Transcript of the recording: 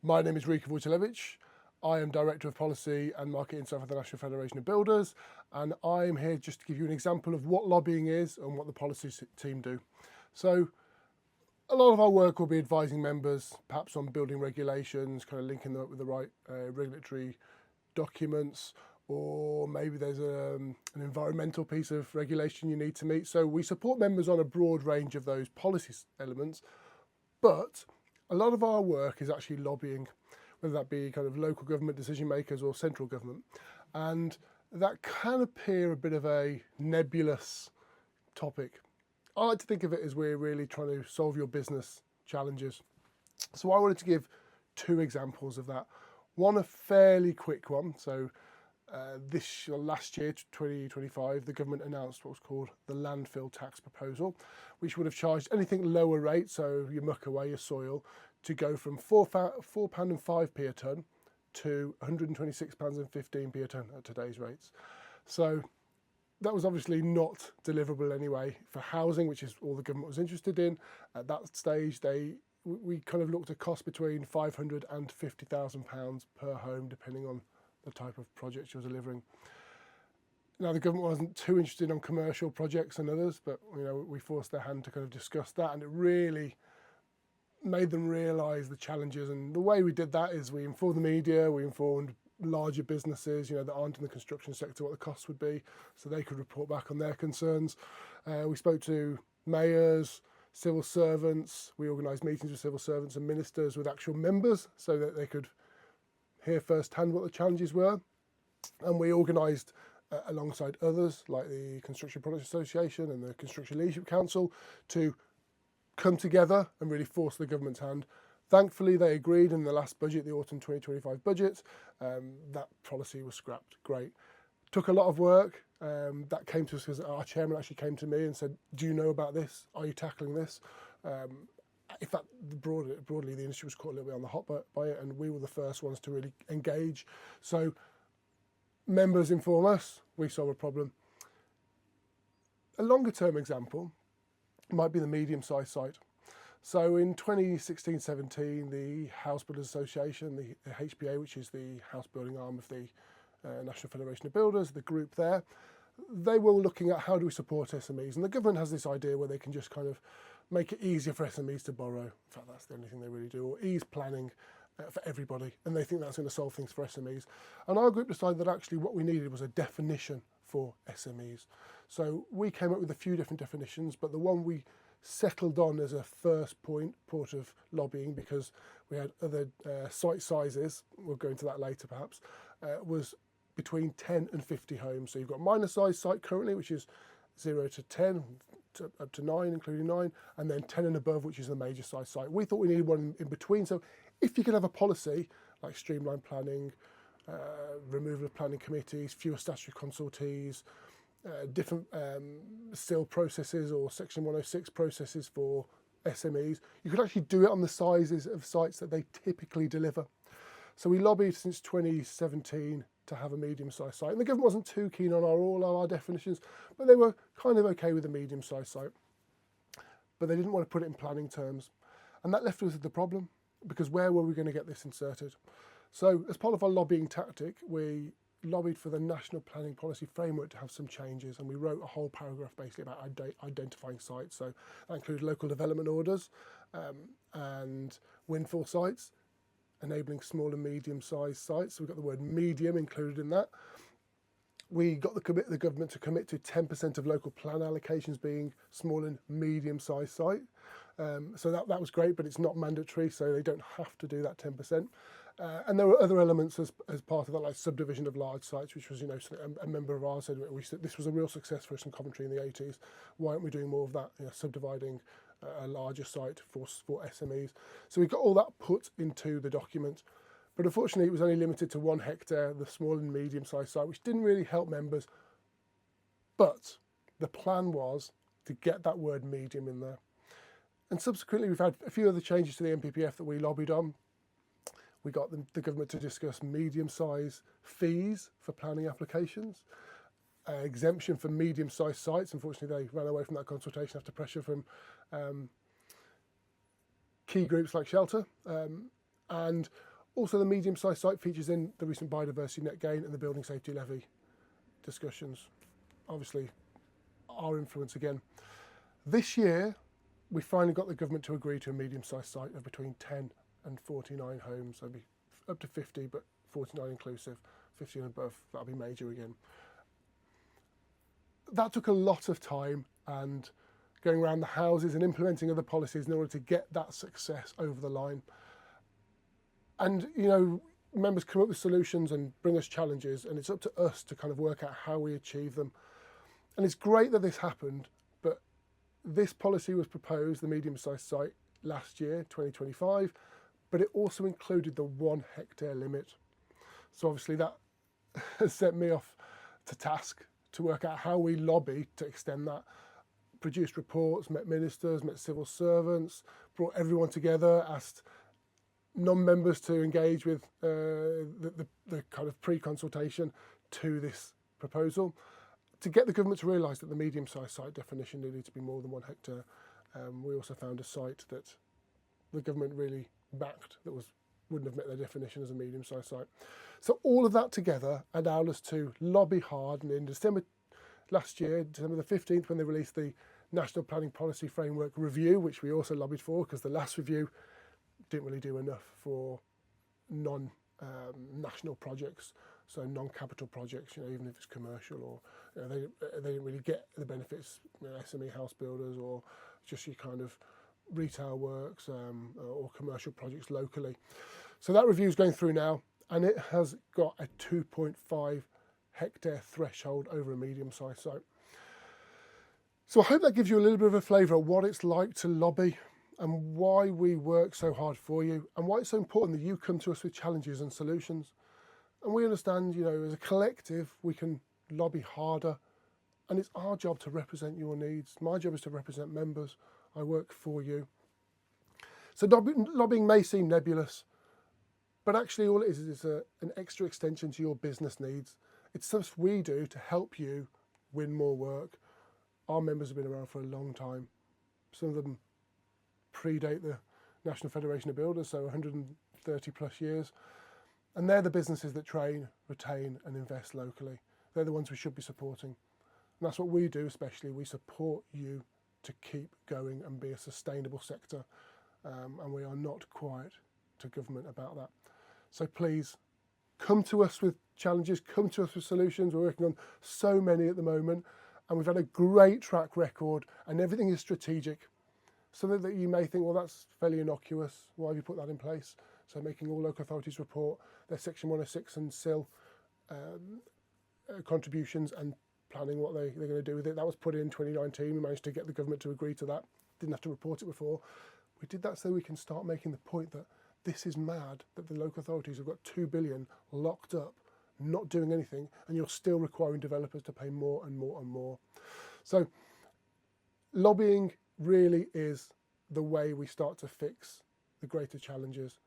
My name is Rico Wojtulewicz. I am Director of Policy and Market Insight for the National Federation of Builders, and I'm here just to give you an example of what lobbying is and what the policy team do. So a lot of our work will be advising members, perhaps on building regulations, kind of linking them up with the right regulatory documents, or maybe there's an environmental piece of regulation you need to meet. So we support members on a broad range of those policy elements, but a lot of our work is actually lobbying, whether that be kind of local government decision makers or central government. And that can appear a bit of a nebulous topic. I like to think of it as we're really trying to solve your business challenges. So I wanted to give two examples of that. One, a fairly quick one. So last year, 2025, the government announced what was called the Landfill Tax proposal, which would have charged anything lower rate, so you muck away your soil, to go from £4.05 a tonne to £126.15 a tonne at today's rates. So that was obviously not deliverable anyway for housing, which is all the government was interested in. At that stage, we kind of looked at costs between £500,000 and £50,000 per home, depending on the type of project you're delivering. Now, the government wasn't too interested on commercial projects and others, but we forced their hand to kind of discuss that, and it really made them realise the challenges. And the way we did that is we informed the media, we informed larger businesses, that aren't in the construction sector, what the costs would be, so they could report back on their concerns. We spoke to mayors, civil servants. We organised meetings with civil servants and ministers with actual members so that they could hear firsthand what the challenges were. And we organised, alongside others like the Construction Products Association and the Construction Leadership Council, to come together and really force the government's hand. Thankfully, they agreed in the last budget, the autumn 2025 budget. That policy was scrapped. Great. Took a lot of work. That came to us because our chairman actually came to me and said, do you know about this? Are you tackling this? In fact, broadly, the industry was caught a little bit on the hop by it, and we were the first ones to really engage. So members inform us, we solve a problem. A longer term example might be the medium-sized site. So in 2016-17, the House Builders Association, the HBA, which is the house building arm of the National Federation of Builders, the group there, they were looking at how do we support SMEs. And the government has this idea where they can just kind of make it easier for SMEs to borrow. In fact, that's the only thing they really do, or ease planning for everybody. And they think that's going to solve things for SMEs. And our group decided that actually what we needed was a definition for SMEs. So we came up with a few different definitions, but the one we settled on as a first port of lobbying, because we had other site sizes, we'll go into that later perhaps, was between 10 and 50 homes. So you've got minor size site currently, which is 0 to 10, up to 9, including 9, and then 10 and above, which is the major size site. We thought we needed one in between. So if you could have a policy like streamlined planning, removal of planning committees, fewer statutory consultees, different SIL processes or Section 106 processes for SMEs, you could actually do it on the sizes of sites that they typically deliver. So we lobbied since 2017 to have a medium-sized site. And the government wasn't too keen on all our definitions, but they were kind of okay with a medium-sized site. But they didn't want to put it in planning terms. And that left us with the problem, because where were we going to get this inserted? So as part of our lobbying tactic, we lobbied for the National Planning Policy Framework to have some changes, and we wrote a whole paragraph basically about identifying sites. So that included local development orders and windfall sites, enabling small and medium-sized sites. So we've got the word medium included in that. We got the government to commit to 10% of local plan allocations being small and medium-sized site. So that was great, but it's not mandatory, so they don't have to do that 10%. And there were other elements as part of that, like subdivision of large sites, which was, a member of ours said this was a real success for us in Coventry in the 80s. Why aren't we doing more of that, subdividing a larger site for SMEs? So we got all that put into the document. But unfortunately, it was only limited to 1 hectare, the small and medium-sized site, which didn't really help members. But the plan was to get that word medium in there. And subsequently, we've had a few other changes to the NPPF that we lobbied on. We got the government to discuss medium-sized fees for planning applications, exemption for medium-sized sites. Unfortunately, they ran away from that consultation after pressure from key groups like Shelter. And Also, the medium-sized site features in the recent biodiversity net gain and the building safety levy discussions. Obviously, our influence again. This year, we finally got the government to agree to a medium-sized site of between 10 and 49 homes. That'd be up to 50, but 49 inclusive. 50 and above, that'll be major again. That took a lot of time and going around the houses and implementing other policies in order to get that success over the line. And, you know, members come up with solutions and bring us challenges, and it's up to us to kind of work out how we achieve them. And it's great that this happened, but this policy was proposed, the medium-sized site, last year, 2025, but it also included the 1 hectare limit. So obviously that has set me off to task to work out how we lobby to extend that. Produced reports, met ministers, met civil servants, brought everyone together, asked non-members to engage with the kind of pre-consultation to this proposal to get the government to realise that the medium-sized site definition needed to be more than 1 hectare. We also found a site that the government really backed that wouldn't have met their definition as a medium-sized site. So all of that together allowed us to lobby hard, and in December last year, December the 15th, when they released the National Planning Policy Framework Review, which we also lobbied for because the last review didn't really do enough for non-national projects, so non-capital projects, you know, even if it's commercial, or you know, they didn't really get the benefits, you know, SME house builders or just your kind of retail works or commercial projects locally. So that review is going through now, and it has got a 2.5 hectare threshold over a medium-sized site. So I hope that gives you a little bit of a flavour of what it's like to lobby and why we work so hard for you and why it's so important that you come to us with challenges and solutions. And we understand, you know, as a collective, we can lobby harder, and it's our job to represent your needs. My job is to represent members. I work for you. So lobbying may seem nebulous, but actually all it is an extra extension to your business needs. It's stuff we do to help you win more work. Our members have been around for a long time. Some of them predate the National Federation of Builders, so 130 plus years. And they're the businesses that train, retain and invest locally. They're the ones we should be supporting. And that's what we do, especially. We support you to keep going and be a sustainable sector. And we are not quiet to government about that. So please, come to us with challenges, come to us with solutions. We're working on so many at the moment, and we've had a great track record, and everything is strategic. Something that you may think, well, that's fairly innocuous. Why have you put that in place? So making all local authorities report their Section 106 and SIL contributions and planning what they're going to do with it. That was put in 2019. We managed to get the government to agree to that. Didn't have to report it before. We did that so we can start making the point that this is mad, that the local authorities have got 2 billion locked up, not doing anything, and you're still requiring developers to pay more and more and more. So lobbying really is the way we start to fix the greater challenges